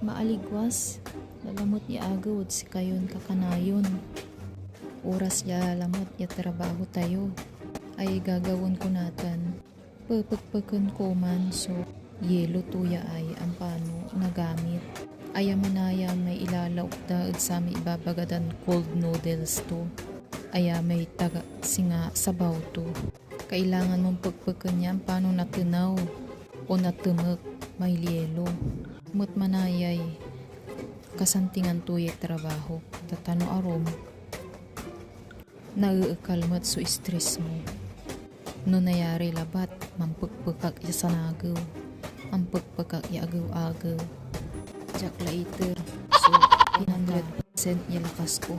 Maaligwas, lalamot ya agawad si kayon kakanayon. Oras ya lamot ya trabaho tayo, ay gagawin ko natan. Pagpagpagan ko man so, yelo tuya ay ang pano nagamit. Aya manaya may ilalaok daad sa may ibabagadan cold noodles to. Aya may taga singa sabaw to. Kailangan mong pagpagkan yan paano natunaw o natumak may yelo. Mut manayay kasantingan tuya trabaho tatano arom nagkalmat so stress mo no nayari labat mampagpagkak ya sanagaw ang pagpagkak ya agaw-agaw jak later so 100% ya lakas ko